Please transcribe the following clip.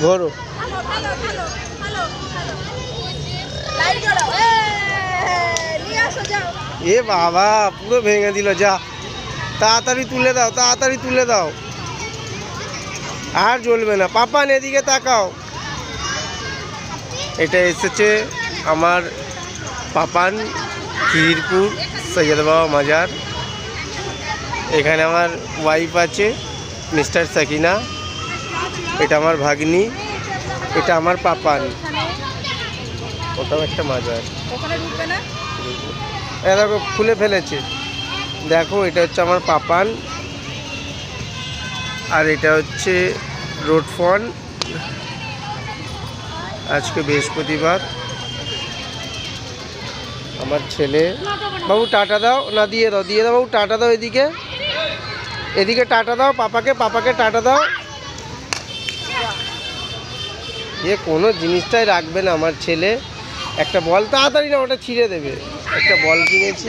ঘোরো। এ বাবা পুরো ভেঙে দিল, যা তাড়াতাড়ি তুলে দাও, তাড়াতাড়ি তুলে দাও, আর জ্বলবে না। পাপান এদিকে তাকাও। এটা এসেছে আমার পাপান খিদিরপুর সৈয়দ বাবা মাজার। এখানে আমার ওয়াইফ আছে মিস্টার সাকিনা, এটা আমার ভাগ্নি, এটা আমার পাপান। ওটাও একটা মাজার। দেখো খুলে ফেলেছে, দেখো এটা হচ্ছে আমার পাপান, আর এটা হচ্ছে রোড ফন। আজকে বৃহস্পতিবার। আমার ছেলে, বাবু টাটা দাও, না দিয়ে দাও, দিয়ে দাও বাবু, টাটা দাও, এদিকে এদিকে টাটা দাও পাপাকে, পাপাকে টাটা দাও। এ কোনো জিনিসটাই রাখবে না আমার ছেলে। একটা বল, তাড়াতাড়ি না, ওটা ছিঁড়ে দেবে। একটা বল কিনেছি।